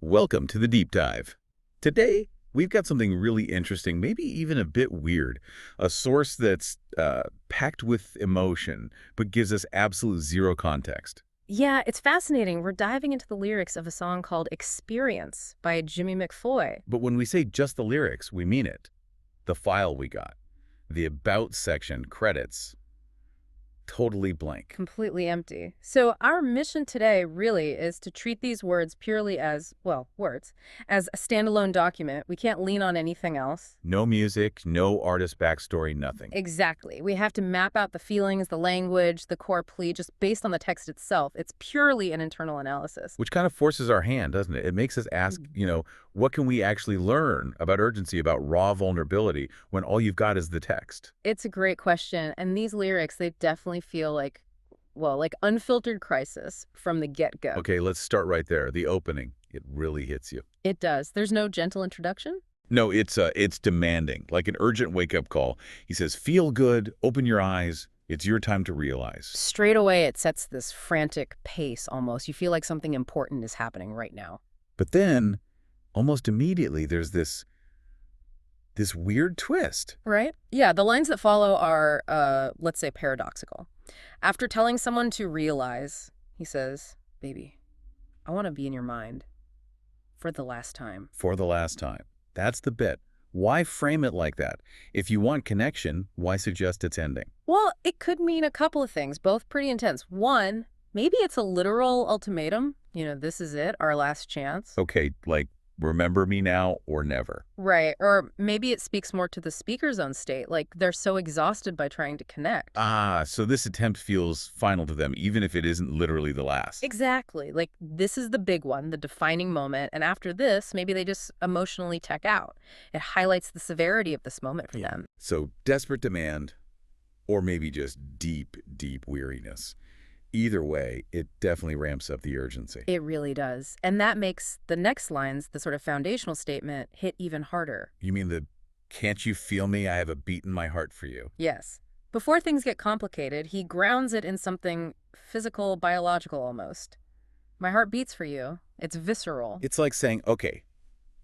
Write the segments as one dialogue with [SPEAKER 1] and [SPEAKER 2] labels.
[SPEAKER 1] Welcome to the deep dive. Today, we've got something really interesting, maybe even a bit weird. A source that's packed with emotion, but gives us absolute zero context.
[SPEAKER 2] Yeah, it's fascinating. We're diving into the lyrics of a song called Experience by Jimmy Mc Foy.
[SPEAKER 1] But when we say just the lyrics, we mean it. The file we got, the About section, credits, totally blank.
[SPEAKER 2] Completely empty. So our mission today really is to treat these words purely as, well, words, as a standalone document. We can't lean on anything else.
[SPEAKER 1] No music, no artist backstory, nothing.
[SPEAKER 2] Exactly. We have to map out the feelings, the language, the core plea, just based on the text itself. It's purely an internal analysis.
[SPEAKER 1] Which kind of forces our hand, doesn't it? It makes us ask, what can we actually learn about urgency, about raw vulnerability, when all you've got is the text?
[SPEAKER 2] It's a great question. And these lyrics, they definitely feel like, well, like unfiltered crisis from the get-go.
[SPEAKER 1] Okay, let's start right there. The opening, it really hits you.
[SPEAKER 2] It does. There's no gentle introduction?
[SPEAKER 1] No, it's demanding, like an urgent wake-up call. He says, feel good, open your eyes, it's your time to realize.
[SPEAKER 2] Straight away, it sets this frantic pace almost. You feel like something important is happening right now.
[SPEAKER 1] But then, almost immediately, there's this weird twist.
[SPEAKER 2] Right? Yeah, the lines that follow are, let's say, paradoxical. After telling someone to realize, he says, baby, I want to be in your mind for the last time.
[SPEAKER 1] For the last time. That's the bit. Why frame it like that? If you want connection, why suggest its ending?
[SPEAKER 2] Well, it could mean a couple of things, both pretty intense. One, maybe it's a literal ultimatum. This is it, our last chance.
[SPEAKER 1] Okay, like, remember me now or never.
[SPEAKER 2] Right. Or maybe it speaks more to the speaker's own state, like they're so exhausted by trying to connect.
[SPEAKER 1] Ah, so this attempt feels final to them, even if it isn't literally the last.
[SPEAKER 2] Exactly. Like this is the big one, the defining moment. And after this, maybe they just emotionally check out. It highlights the severity of this moment for them.
[SPEAKER 1] So desperate demand, or maybe just deep, deep weariness. Either way, it definitely ramps up the urgency.
[SPEAKER 2] It really does. And that makes the next lines, the sort of foundational statement, hit even harder.
[SPEAKER 1] You mean the, can't you feel me? I have a beat in my heart for you.
[SPEAKER 2] Yes. Before things get complicated, he grounds it in something physical, biological almost. My heart beats for you. It's visceral.
[SPEAKER 1] It's like saying, okay,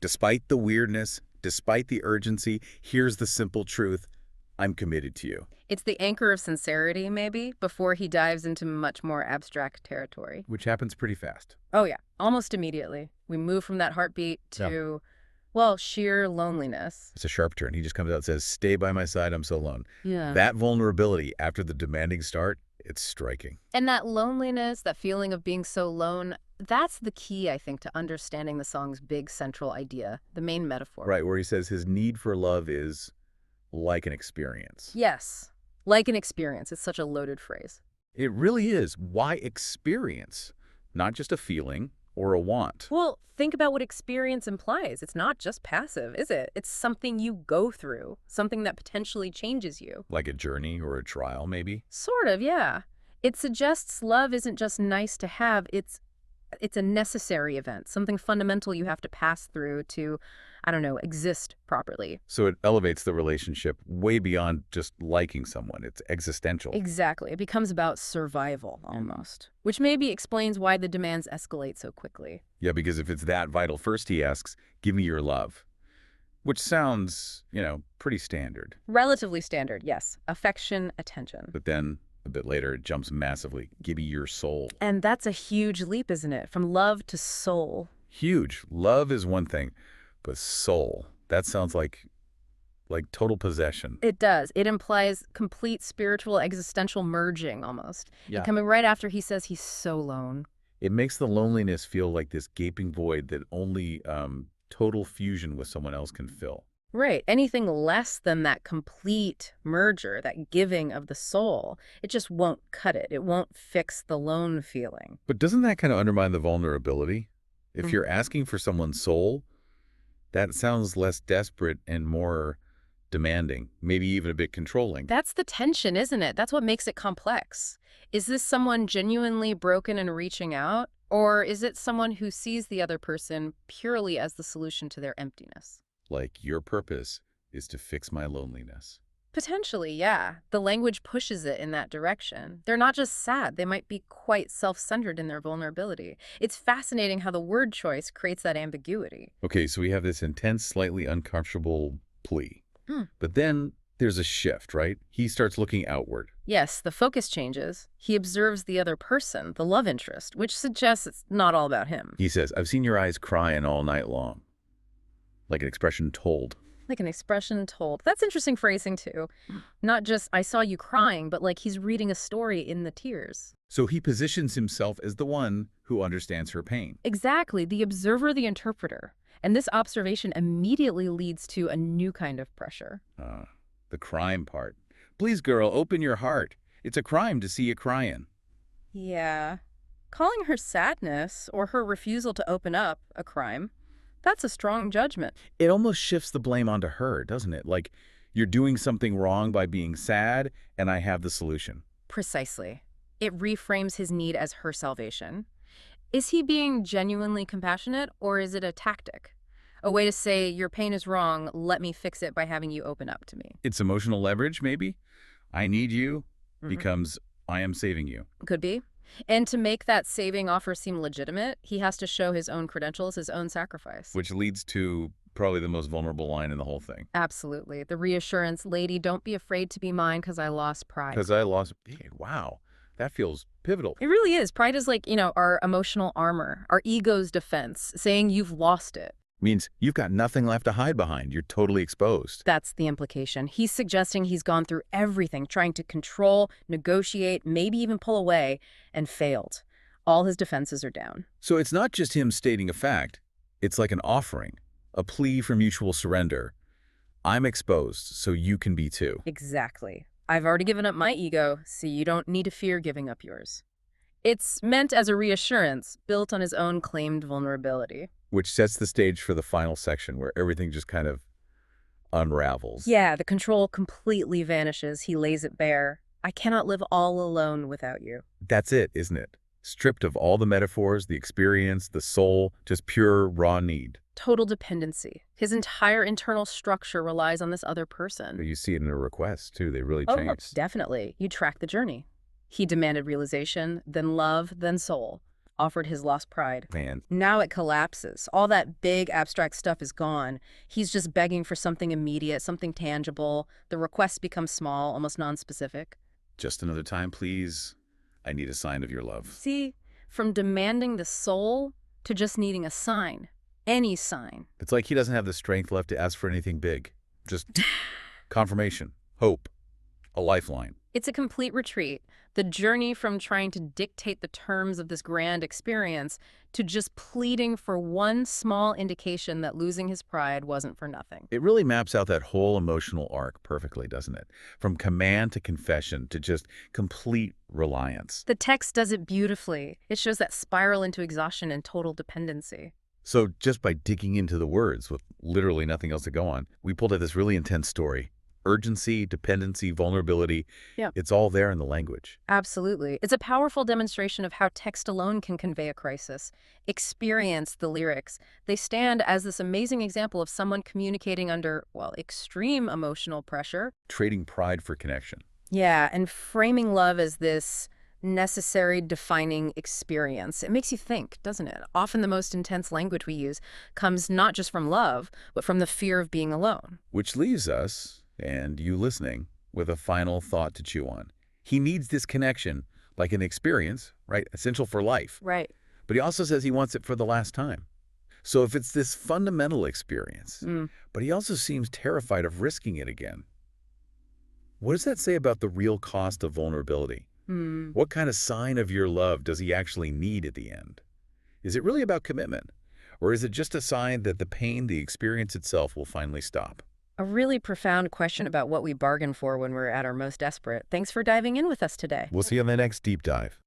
[SPEAKER 1] despite the weirdness, despite the urgency, here's the simple truth. I'm committed to you.
[SPEAKER 2] It's the anchor of sincerity, maybe, before he dives into much more abstract territory.
[SPEAKER 1] Which happens pretty fast.
[SPEAKER 2] Oh, yeah. Almost immediately. We move from that heartbeat to, well, sheer loneliness.
[SPEAKER 1] It's a sharp turn. He just comes out and says, stay by my side, I'm so alone.
[SPEAKER 2] Yeah.
[SPEAKER 1] That vulnerability after the demanding start, it's striking.
[SPEAKER 2] And that loneliness, that feeling of being so alone, that's the key, I think, to understanding the song's big central idea, the main metaphor.
[SPEAKER 1] Right, where he says his need for love is like an experience.
[SPEAKER 2] Yes, like an experience. It's such a loaded phrase.
[SPEAKER 1] It really is. Why experience? Not just a feeling or a want.
[SPEAKER 2] Well, think about what experience implies. It's not just passive, is it? It's something you go through, something that potentially changes you.
[SPEAKER 1] Like a journey or a trial, maybe?
[SPEAKER 2] Sort of, yeah. It suggests love isn't just nice to have, it's a necessary event, something fundamental you have to pass through to, I don't know, exist properly.
[SPEAKER 1] So it elevates the relationship way beyond just liking someone. It's existential.
[SPEAKER 2] Exactly. It becomes about survival, almost. Which maybe explains why the demands escalate so quickly.
[SPEAKER 1] Yeah, because if it's that vital, first he asks, give me your love. Which sounds, pretty standard.
[SPEAKER 2] Relatively standard, yes. Affection, attention.
[SPEAKER 1] But then a bit later, it jumps massively. Give me your soul.
[SPEAKER 2] And that's a huge leap, isn't it? From love to soul.
[SPEAKER 1] Huge. Love is one thing, but soul, that sounds like total possession.
[SPEAKER 2] It does. It implies complete spiritual, existential merging, almost.
[SPEAKER 1] Yeah.
[SPEAKER 2] And coming right after he says he's so alone.
[SPEAKER 1] It makes the loneliness feel like this gaping void that only total fusion with someone else can fill.
[SPEAKER 2] Right. Anything less than that complete merger, that giving of the soul, it just won't cut it. It won't fix the lone feeling.
[SPEAKER 1] But doesn't that kind of undermine the vulnerability? If you're asking for someone's soul, that sounds less desperate and more demanding, maybe even a bit controlling.
[SPEAKER 2] That's the tension, isn't it? That's what makes it complex. Is this someone genuinely broken and reaching out? Or is it someone who sees the other person purely as the solution to their emptiness?
[SPEAKER 1] Like, your purpose is to fix my loneliness.
[SPEAKER 2] Potentially, yeah. The language pushes it in that direction. They're not just sad, they might be quite self-centered in their vulnerability. It's fascinating how the word choice creates that ambiguity.
[SPEAKER 1] Okay, so we have this intense, slightly uncomfortable plea.
[SPEAKER 2] Hmm.
[SPEAKER 1] But then there's a shift, right? He starts looking outward.
[SPEAKER 2] Yes, the focus changes. He observes the other person, the love interest, which suggests it's not all about him.
[SPEAKER 1] He says, I've seen your eyes crying all night long. Like an expression told.
[SPEAKER 2] Like an expression told. That's interesting phrasing, too. Not just, I saw you crying, but like he's reading a story in the tears.
[SPEAKER 1] So he positions himself as the one who understands her pain.
[SPEAKER 2] Exactly, the observer, the interpreter. And this observation immediately leads to a new kind of pressure.
[SPEAKER 1] The crime part. Please, girl, open your heart. It's a crime to see you crying.
[SPEAKER 2] Yeah. Calling her sadness or her refusal to open up a crime, that's a strong judgment.
[SPEAKER 1] It almost shifts the blame onto her, doesn't it? Like, you're doing something wrong by being sad, and I have the solution.
[SPEAKER 2] Precisely. It reframes his need as her salvation. Is he being genuinely compassionate, or is it a tactic? A way to say, your pain is wrong, let me fix it by having you open up to me.
[SPEAKER 1] It's emotional leverage, maybe? I need you becomes I am saving you.
[SPEAKER 2] Could be. And to make that saving offer seem legitimate, he has to show his own credentials, his own sacrifice.
[SPEAKER 1] Which leads to probably the most vulnerable line in the whole thing.
[SPEAKER 2] Absolutely. The reassurance, lady, don't be afraid to be mine because I lost pride.
[SPEAKER 1] Because I lost... Hey, wow, that feels pivotal.
[SPEAKER 2] It really is. Pride is like, our emotional armor, our ego's defense, saying you've lost it.
[SPEAKER 1] Means you've got nothing left to hide behind. You're totally exposed.
[SPEAKER 2] That's the implication. He's suggesting he's gone through everything, trying to control, negotiate, maybe even pull away, and failed. All his defenses are down.
[SPEAKER 1] So it's not just him stating a fact. It's like an offering, a plea for mutual surrender. I'm exposed, so you can be too.
[SPEAKER 2] Exactly. I've already given up my ego, so you don't need to fear giving up yours. It's meant as a reassurance, built on his own claimed vulnerability.
[SPEAKER 1] Which sets the stage for the final section where everything just kind of unravels.
[SPEAKER 2] Yeah, the control completely vanishes. He lays it bare. I cannot live all alone without you.
[SPEAKER 1] That's it, isn't it? Stripped of all the metaphors, the experience, the soul, just pure raw need.
[SPEAKER 2] Total dependency. His entire internal structure relies on this other person.
[SPEAKER 1] You see it in a request, too. They really
[SPEAKER 2] Oh,
[SPEAKER 1] changed.
[SPEAKER 2] definitely. You track the journey. He demanded realization, then love, then soul. Offered his lost pride.
[SPEAKER 1] Man.
[SPEAKER 2] Now it collapses. All that big abstract stuff is gone. He's just begging for something immediate, something tangible. The request becomes small, almost nonspecific.
[SPEAKER 1] Just another time, please. I need a sign of your love.
[SPEAKER 2] See, from demanding the soul to just needing a sign. Any sign.
[SPEAKER 1] It's like he doesn't have the strength left to ask for anything big. Just confirmation, hope, a lifeline.
[SPEAKER 2] It's a complete retreat. The journey from trying to dictate the terms of this grand experience to just pleading for one small indication that losing his pride wasn't for nothing.
[SPEAKER 1] It really maps out that whole emotional arc perfectly, doesn't it? From command to confession to just complete reliance.
[SPEAKER 2] The text does it beautifully. It shows that spiral into exhaustion and total dependency.
[SPEAKER 1] So just by digging into the words with literally nothing else to go on, we pulled out this really intense story. Urgency, dependency, vulnerability.
[SPEAKER 2] Yeah.
[SPEAKER 1] It's all there in the language.
[SPEAKER 2] Absolutely. It's a powerful demonstration of how text alone can convey a crisis. Experience the lyrics. They stand as this amazing example of someone communicating under, well, extreme emotional pressure.
[SPEAKER 1] Trading pride for connection.
[SPEAKER 2] Yeah, and framing love as this necessary defining experience. It makes you think, doesn't it? Often the most intense language we use comes not just from love, but from the fear of being alone.
[SPEAKER 1] Which leaves us, and you listening, with a final thought to chew on. He needs this connection, like an experience, right? Essential for life.
[SPEAKER 2] Right.
[SPEAKER 1] But he also says he wants it for the last time. So if it's this fundamental experience, but he also seems terrified of risking it again. What does that say about the real cost of vulnerability? What kind of sign of your love does he actually need at the end? Is it really about commitment? Or is it just a sign that the pain, the experience itself, will finally stop?
[SPEAKER 2] A really profound question about what we bargain for when we're at our most desperate. Thanks for diving in with us today.
[SPEAKER 1] We'll see you on the next deep dive.